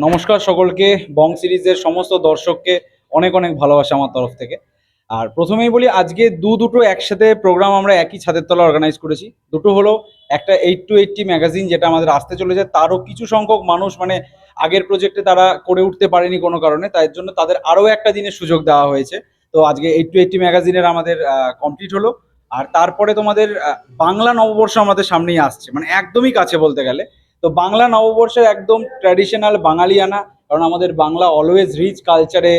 নমস্কার সকলকে। বং সিরিজের সমস্ত দর্শককে অনেক অনেক ভালোবাসা আমার তরফ থেকে। আর প্রথমেই বলি, আজকে দুটো একসাথে প্রোগ্রাম আমরা একই ছাদের তলা অর্গানাইজ করেছি। দুটো হলো, একটা 8 to 80 ম্যাগাজিন যেটা আমাদের আসতে চলেছে, তারও কিছু সংখ্যক মানুষ মানে আগের প্রজেক্টে তারা করে উঠতে পারেনি কোনো কারণে, তাই জন্য তাদের আরও একটা দিনের সুযোগ দেওয়া হয়েছে। তো আজকে 8 to 80 ম্যাগাজিনের আমাদের কমপ্লিট হলো। আর তারপরে তোমাদের বাংলা নববর্ষ আমাদের সামনেই আসছে, মানে একদমই কাছে বলতে গেলে। তো বাংলা নববর্ষের একদম ট্র্যাডিশনাল বাঙালিয়ানা, কারণ আমাদের বাংলা অলওয়েজ রিচ কালচারে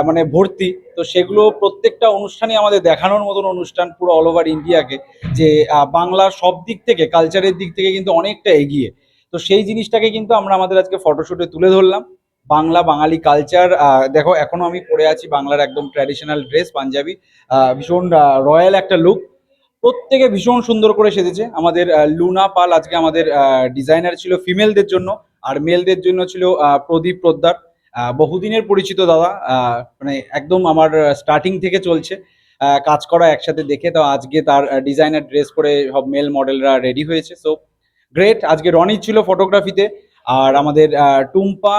মানে ভর্তি। তো সেগুলো প্রত্যেকটা অনুষ্ঠানই আমাদের দেখানোর মতন অনুষ্ঠান পুরো অল ওভার ইন্ডিয়াকে, যে বাংলা সব দিক থেকে কালচারের দিক থেকে কিন্তু অনেকটা এগিয়ে। তো সেই জিনিসটাকে কিন্তু আমরা আমাদের আজকে ফটোশুটে তুলে ধরলাম। বাংলা বাঙালি কালচার, দেখো এখনো আমি পরে আছি বাংলার একদম ট্র্যাডিশনাল ড্রেস পাঞ্জাবি, ভীষণ রয়্যাল একটা লুক। প্রত্যেকে ভীষণ সুন্দর করে সেজেছে। আমাদের লুনা পাল আজকে আমাদের ডিজাইনার ছিল ফিমেলদের জন্য, আর মেলদের জন্য ছিল প্রদীপ পোদ্দার। বহুদিনের পরিচিত দাদা, মানে একদম আমার স্টার্টিং থেকে চলছে কাজ করা একসাথে দেখে। তো আজকে তার ডিজাইনার ড্রেস পরে সব মেল মডেলরা রেডি হয়েছে। So great. আজকে রনি ছিল ফটোগ্রাফিতে, আর আমাদের টুম্পা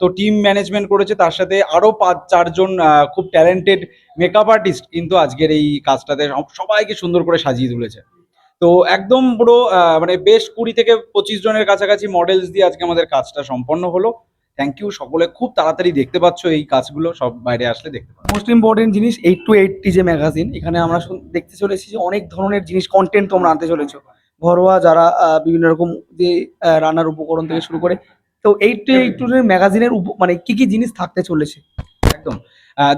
তো টিম ম্যানেজমেন্ট করেছে, তার সাথে আরো 5-4 জন খুব ট্যালেন্টেড মেকআপ আর্টিস্ট কিন্তু আজকের এই কাজটাতে সবাইকে সুন্দর করে সাজিয়ে তুলেছে। তো একদম পুরো মানে বেশ 20 থেকে 25 জনের কাছাকাছি মডেলস দিয়ে আজকে আমাদের কাজটা সম্পন্ন হলো। থ্যাংক ইউ সকলে, খুব তাড়াতাড়ি দেখতে পাচ্ছ এই কাজগুলো, সব বাইরে আসলে দেখতে পাচ্ছ। মোস্ট ইম্পর্টেন্ট জিনিস 8 to 80 যে ম্যাগাজিন, এখানে আমরা দেখতে চলেছি যে অনেক ধরনের জিনিস কন্টেন্ট তোমরা আনতে চলেছো। ঘরোয়া যারা বিভিন্ন রকম যে রান্নার উপকরণ থেকে শুরু করে, তো 8 to 80 ম্যাগাজিনের মানে কি কি জিনিস থাকতে চলেছে? একদম।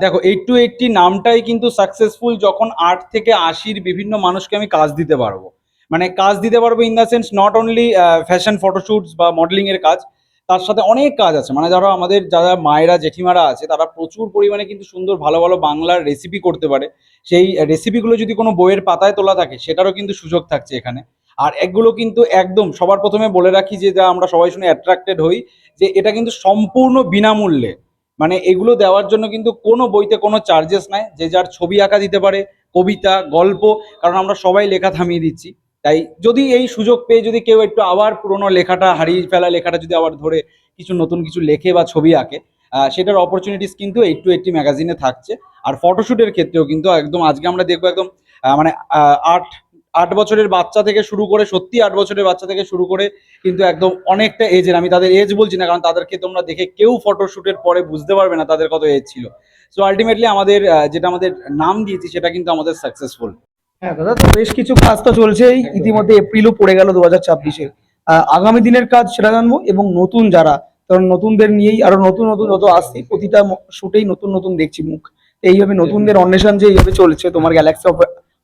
দেখো 8 to 80 নামটাই কিন্তু সাকসেসফুল, যখন 8 থেকে 80-র বিভিন্ন মানুষকে আমি কাজ দিতে পারবো। মানে কাজ দিতে পারবো in the sense not only fashion photoshoots বা মডেলিং এর কাজ, তার সাথে অনেক কাজ আছে। মানে যারা আমাদের যারা মায়েরা জেঠিমারা আছে, তারা প্রচুর পরিমাণে কিন্তু সুন্দর ভালো ভালো বাংলার রেসিপি করতে পারে। সেই রেসিপিগুলো যদি কোনো বইয়ের পাতায় তোলা থাকে, সেটারও কিন্তু সুযোগ থাকছে এখানে। আর এগুলো কিন্তু একদম সবার প্রথমে বলে রাখি, যে যা আমরা সবাই শুনে অ্যাট্রাক্টেড হই, যে এটা কিন্তু সম্পূর্ণ বিনামূল্যে। মানে এগুলো দেওয়ার জন্য কিন্তু কোনো বইতে কোনো চার্জেস নাই। যে যার ছবি আঁকা দিতে পারে, কবিতা, গল্প, কারণ আমরা সবাই লেখা থামিয়ে দিচ্ছি। তাই যদি এই সুযোগ পেয়ে যদি কেউ একটু আবার পুরোনো লেখাটা, হারিয়ে ফেলা লেখাটা যদি আবার ধরে কিছু নতুন কিছু লেখে বা ছবি আঁকে, সেটার অপরচুনিটিস কিন্তু 8 to 80 ম্যাগাজিনে থাকছে। আর ফটোশুটের ক্ষেত্রেও কিন্তু একদম আজকে আমরা দেখবো একদম মানে আট 8 বছরের বাচ্চা থেকে শুরু করে, সত্যি 8 বছরের বাচ্চা থেকে শুরু করে কিন্তু একদম অনেকটা এজের, আমি তাদের এজ বলছি না কারণ তাদেরকে তোমরা দেখে কেউ ফটোশুটের পরে বুঝতে পারবে না তাদের কত এজ ছিল। সো আলটিমেটলি আমাদের যেটা আমাদের নাম দিয়েছি সেটা কিন্তু আমাদের সাকসেসফুল। হ্যাঁ দাদা, তো বেশ কিছু কাজ তো চলছেই, ইতিমধ্যে এপ্রিলও পড়ে গেল 2026-এ। আগামী দিনের কাজ সেটা জানবো, এবং নতুন যারা, কারণ নতুনদের নিয়েই আরো নতুন নতুন যত আসছে, প্রতিটা শুটেই নতুন নতুন দেখছি মুখ। এইভাবে নতুনদের অন্বেষণ যে এইভাবে চলছে তোমার গ্যালাক্সি অফ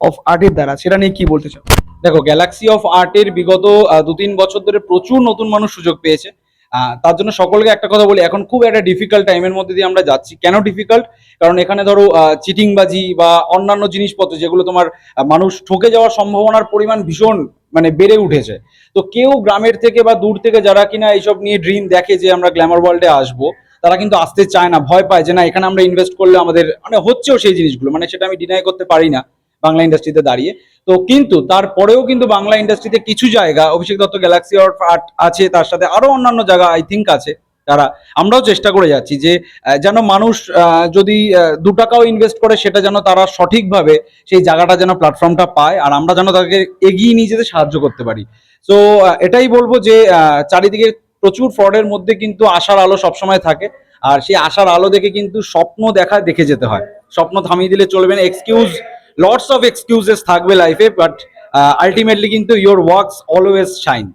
অফ আর্টের দ্বারা, সেটা নিয়ে কি বলতে চাও? দেখো, গ্যালাক্সি অফ আর্টের বিগত 2-3 বছর ধরে প্রচুর নতুন মানুষ সুযোগ পেয়েছে। তার জন্য সকলকে একটা কথা বলি, এখন খুব একটা ডিফিকাল্ট টাইমের মধ্যে দিয়ে আমরা যাচ্ছি। কেন ডিফিকাল্ট? কারণ এখানে ধরো চিটিংবাজি বা অন্যান্য জিনিসপত্র যেগুলো তোমার মানুষ ঠকে যাওয়ার সম্ভাবনার পরিমাণ ভীষণ মানে বেড়ে উঠেছে। তো কেউ গ্রামের থেকে বা দূর থেকে যারা কিনা এইসব নিয়ে ড্রিম দেখে যে আমরা গ্ল্যামার ওয়ার্ল্ডে আসবো, তারা কিন্তু আসতে চায় না, ভয় পায় যে না এখানে আমরা ইনভেস্ট করলে আমাদের মানে হচ্ছেও সেই জিনিসগুলো, মানে সেটা আমি ডিনাই করতে পারি না বাংলা ইন্ডাস্ট্রিতে দাঁড়িয়ে। তো কিন্তু তারপরেও কিন্তু বাংলা ইন্ডাস্ট্রিতে কিছু জায়গা, অভিষেক দত্ত গ্যালাক্সি অফ আর্ট আছে, তার সাথে আরো অন্যান্য জায়গা আই থিঙ্ক আছে, তারা আমরাও চেষ্টা করে যাচ্ছি যে যেন মানুষ যদি 2 টাকাও ইনভেস্ট করে, সেটা যেন তারা সঠিকভাবে সেই জায়গাটা যেন প্ল্যাটফর্মটা পায়, আর আমরা যেন তাদেরকে এগিয়ে নিয়ে যেতে সাহায্য করতে পারি। সো এটাই বলবো যে চারিদিকে প্রচুর ফ্রডের মধ্যে কিন্তু আশার আলো সবসময় থাকে, আর সেই আশার আলো দেখে কিন্তু স্বপ্ন দেখে যেতে হয়। স্বপ্ন থামিয়ে দিলে চলবে না। এক্সকিউজ, লটস অফ এক্সকিউজেস থাকবে লাইফে, বাট আলটিমেটলি কিন্তু ইয়োর ওয়ার্কস অলওয়েজ শাইন।